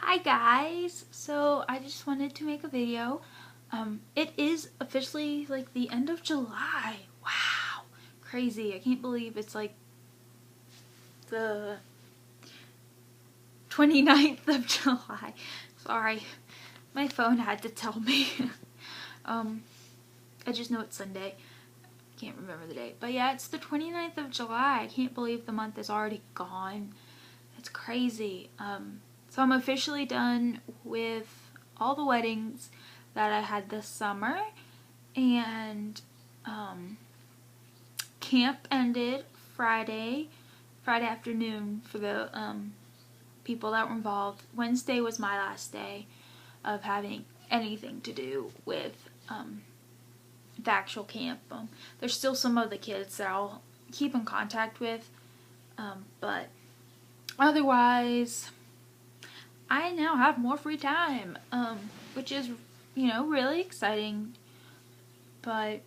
Hi guys! So I just wanted to make a video. It is officially like the end of July. Wow! Crazy. I can't believe it's like the 29th of July. Sorry. My phone had to tell me. I just know it's Sunday. Can't remember the date. But yeah, it's the 29th of July. I can't believe the month is already gone. It's crazy. So I'm officially done with all the weddings that I had this summer, and camp ended Friday afternoon for the people that were involved. Wednesday was my last day of having anything to do with the actual camp. There's still some of the kids that I'll keep in contact with, but otherwise I now have more free time, which is, really exciting, but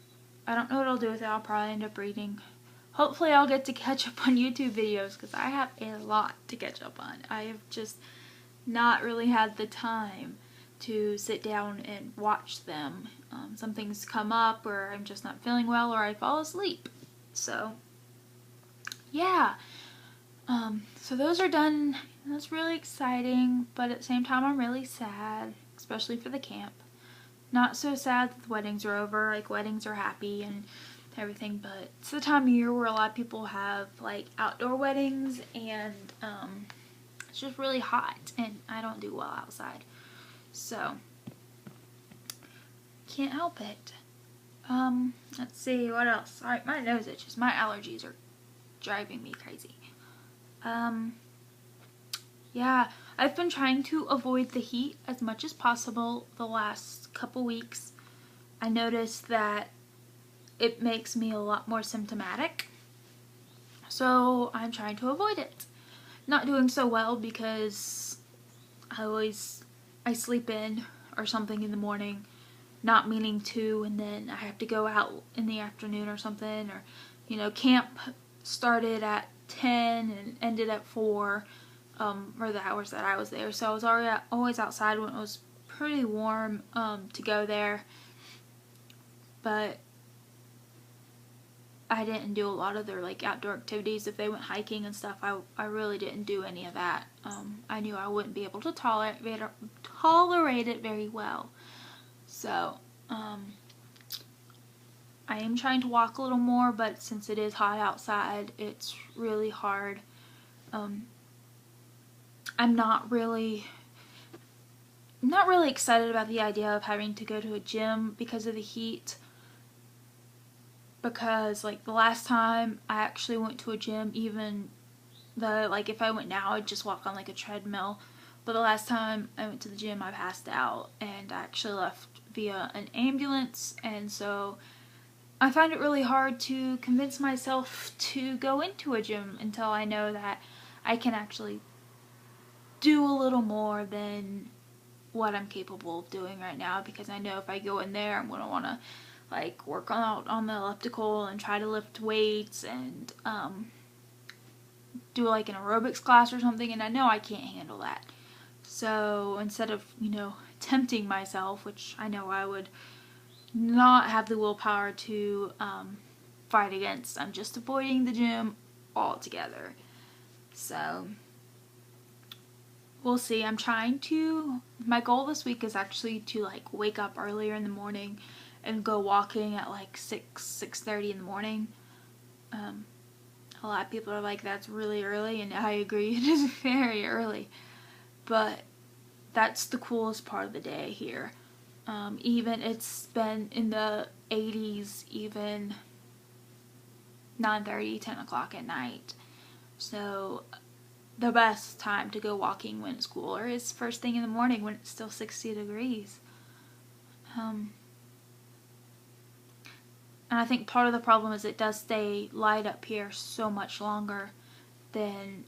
I don't know what I'll do with it. I'll probably end up reading. Hopefully I'll get to catch up on YouTube videos because I have a lot to catch up on. I have just not really had the time to sit down and watch them. Some things come up or I'm just not feeling well or I fall asleep. So, yeah. So those are done. That's really exciting, but at the same time I'm really sad, especially for the camp. Not so sad that the weddings are over, like weddings are happy and everything, but it's the time of year where a lot of people have like outdoor weddings and it's just really hot and I don't do well outside. So, can't help it. Let's see, what else? Alright, my nose itches. My allergies are driving me crazy. Yeah, I've been trying to avoid the heat as much as possible the last couple weeks. I noticed that it makes me a lot more symptomatic, so I'm trying to avoid it. Not doing so well because I sleep in or something in the morning, not meaning to, and then I have to go out in the afternoon or something, or, camp started at 10 and ended at 4. Or the hours that I was there. So I was always outside when it was pretty warm to go there. But I didn't do a lot of their like outdoor activities. If they went hiking and stuff, I really didn't do any of that. I knew I wouldn't be able to tolerate it very well. So I am trying to walk a little more, but since it is hot outside, it's really hard. I'm not really excited about the idea of having to go to a gym because of the heat. Because like the last time I actually went to a gym, even if I went now I'd just walk on like a treadmill. But the last time I went to the gym I passed out and I actually left via an ambulance, and so I find it really hard to convince myself to go into a gym until I know that I can actually do a little more than what I'm capable of doing right now, because I know if I go in there I'm going to want to like work out on the elliptical and try to lift weights and do like an aerobics class or something, and I know I can't handle that. So instead of, tempting myself, which I know I would not have the willpower to fight against, I'm just avoiding the gym altogether. So we'll see. My goal this week is actually to like wake up earlier in the morning and go walking at like 6:30 in the morning. A lot of people are like, that's really early, and I agree, it is very early. But that's the coolest part of the day here. Even it's been in the 80s, even 9:30, 10 o'clock at night. So the best time to go walking when it's cooler is first thing in the morning when it's still 60 degrees. And I think part of the problem is it does stay light up here so much longer than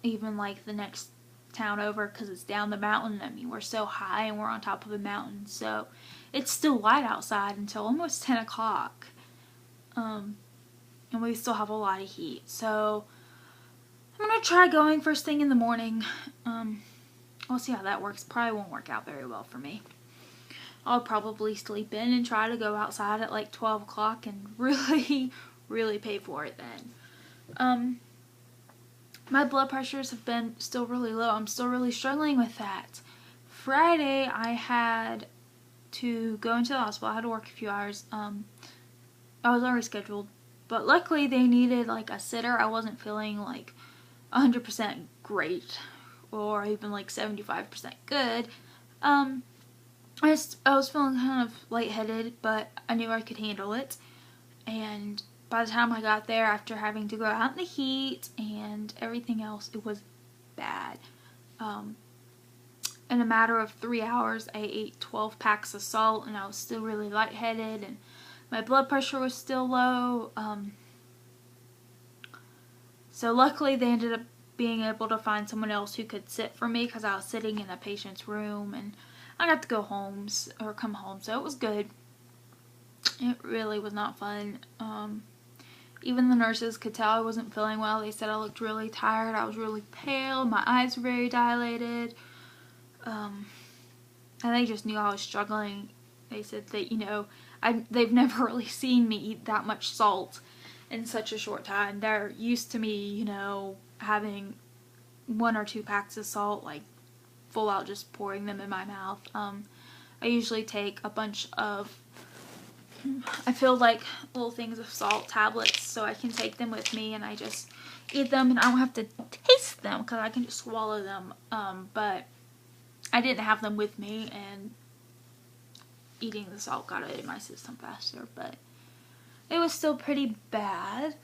even like the next town over, because it's down the mountain. I mean, we're so high and we're on top of a mountain, so it's still light outside until almost 10 o'clock. And we still have a lot of heat. So I'm going to try going first thing in the morning. We'll see how that works. Probably won't work out very well for me. I'll probably sleep in and try to go outside at like 12 o'clock and really, really pay for it then. My blood pressures have been still really low. I'm still really struggling with that. Friday, I had to go into the hospital. I had to work a few hours. I was already scheduled, but luckily they needed like a sitter. I wasn't feeling like 100% great or even like 75% good. I was feeling kind of lightheaded, but I knew I could handle it. And by the time I got there, after having to go out in the heat and everything else, it was bad. In a matter of 3 hours, I ate 12 packs of salt, and I was still really lightheaded, and my blood pressure was still low. So luckily, they ended up being able to find someone else who could sit for me because I was sitting in a patient's room, and I got to go home or come home, so it was good. It really was not fun. Even the nurses could tell I wasn't feeling well. They said I looked really tired. I was really pale. My eyes were very dilated. And they just knew I was struggling. They said that, you know, they've never really seen me eat that much salt in such a short time. They're used to me, you know, having 1 or 2 packs of salt, like full out just pouring them in my mouth. I usually take a bunch of, I feel like little things of salt tablets so I can take them with me and I just eat them and I don't have to taste them because I can just swallow them. But I didn't have them with me and eating the salt got it in my system faster, but it was still pretty bad.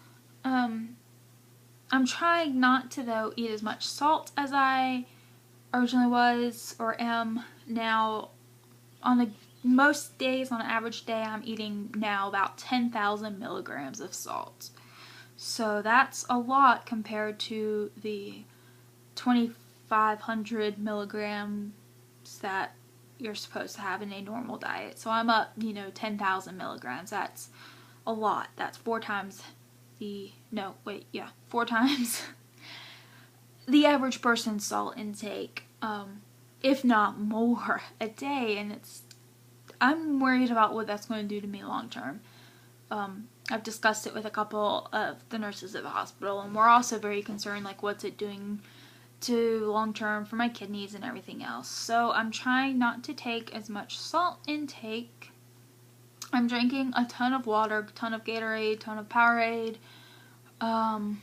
I'm trying not to, though, eat as much salt as I originally was or am now. On most days, on an average day, I'm eating now about 10,000 milligrams of salt. So that's a lot compared to the 2,500 milligrams that you're supposed to have in a normal diet. So I'm up, 10,000 milligrams. That's a lot. That's 4 times four times the average person's salt intake, if not more a day, and I'm worried about what that's going to do to me long term. I've discussed it with a couple of the nurses at the hospital, and we're also very concerned, like, what's it doing to long term for my kidneys and everything else. So I'm trying not to take as much salt intake. I'm drinking a ton of water, a ton of Gatorade, a ton of Powerade. Trying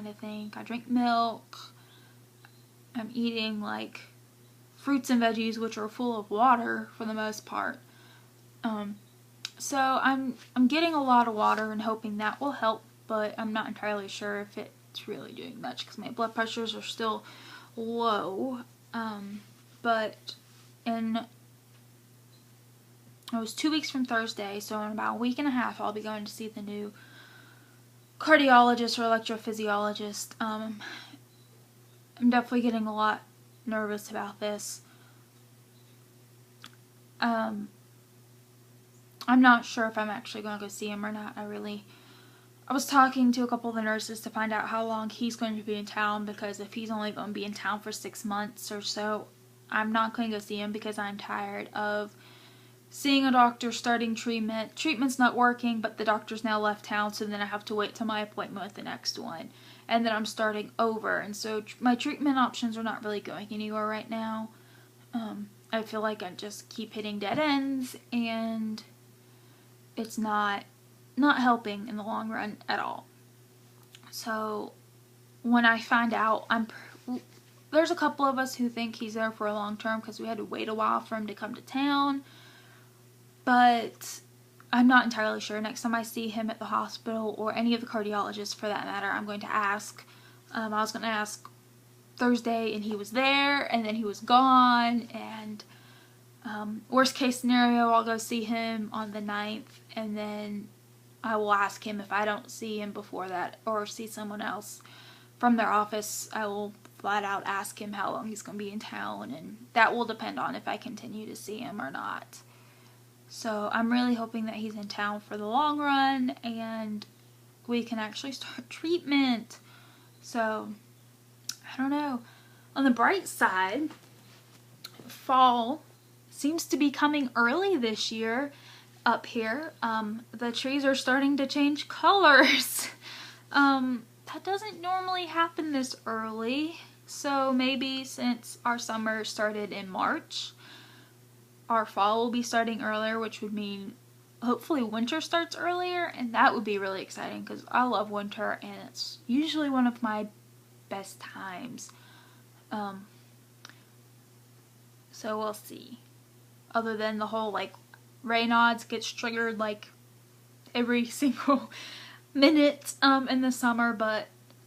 to think. I drink milk. I'm eating like fruits and veggies, which are full of water for the most part. So I'm getting a lot of water and hoping that will help, but I'm not entirely sure if it's really doing much because my blood pressures are still low. But it was 2 weeks from Thursday, so in about a week and a half I'll be going to see the new cardiologist or electrophysiologist. I'm definitely getting a lot nervous about this. I'm not sure if I'm actually going to go see him or not. I was talking to a couple of the nurses to find out how long he's going to be in town, because if he's only going to be in town for 6 months or so, I'm not going to go see him because I'm tired of seeing a doctor, starting treatment. Treatment's not working, but the doctor's now left town, so then I have to wait till my appointment with the next one. And then I'm starting over, and so my treatment options are not really going anywhere right now. I feel like I just keep hitting dead ends, and it's not helping in the long run at all. So when I find out, there's a couple of us who think he's there for a long term because we had to wait a while for him to come to town. But I'm not entirely sure. Next time I see him at the hospital, or any of the cardiologists for that matter, I'm going to ask. I was going to ask Thursday, and he was there, and then he was gone, and worst case scenario, I'll go see him on the 9th, and then I will ask him if I don't see him before that, or see someone else from their office. I will flat out ask him how long he's going to be in town, and that will depend on if I continue to see him or not. So I'm really hoping that he's in town for the long run, and we can actually start treatment. So, I don't know. On the bright side, fall seems to be coming early this year up here. The trees are starting to change colors. That doesn't normally happen this early. So maybe since our summer started in March, our fall will be starting earlier, which would mean hopefully winter starts earlier, and that would be really exciting because I love winter and it's usually one of my best times. So we'll see. Other than the whole like Raynaud's gets triggered like every single minute in the summer,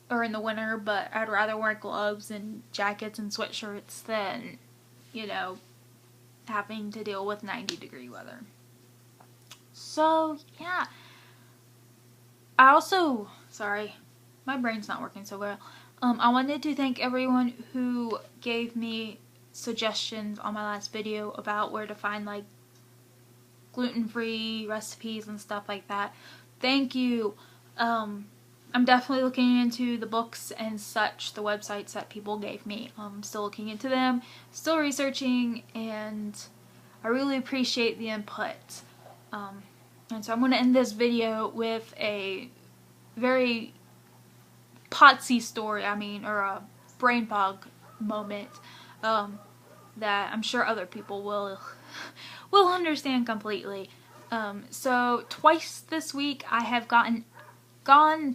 or in the winter, but I'd rather wear gloves and jackets and sweatshirts than, you know, having to deal with 90-degree weather. So, yeah. I also, sorry, my brain's not working so well. I wanted to thank everyone who gave me suggestions on my last video about where to find like gluten-free recipes and stuff like that. Thank you. I'm definitely looking into the books and such, the websites that people gave me. I'm still looking into them, still researching, and I really appreciate the input. And so I'm going to end this video with a very Potsy story, or a brain fog moment, that I'm sure other people will understand completely. So twice this week I have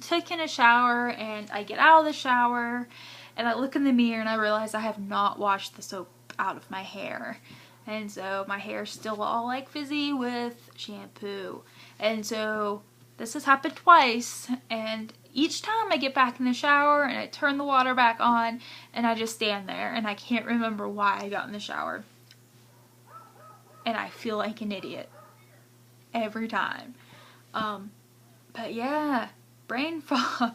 taken a shower, and I get out of the shower and I look in the mirror and I realize I have not washed the soap out of my hair. And so my hair's still all like fizzy with shampoo. And so this has happened twice, and each time I get back in the shower and I turn the water back on and I just stand there and I can't remember why I got in the shower. And I feel like an idiot every time. But yeah, brain fog.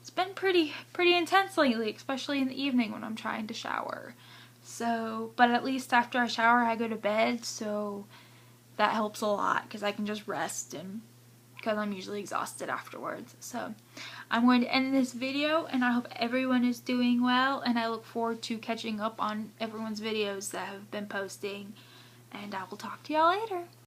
It's been pretty intense lately, especially in the evening when I'm trying to shower. So, but at least after I shower I go to bed, so that helps a lot because I can just rest, and because I'm usually exhausted afterwards. So I'm going to end this video, and I hope everyone is doing well, and I look forward to catching up on everyone's videos that have been posting, and I will talk to y'all later.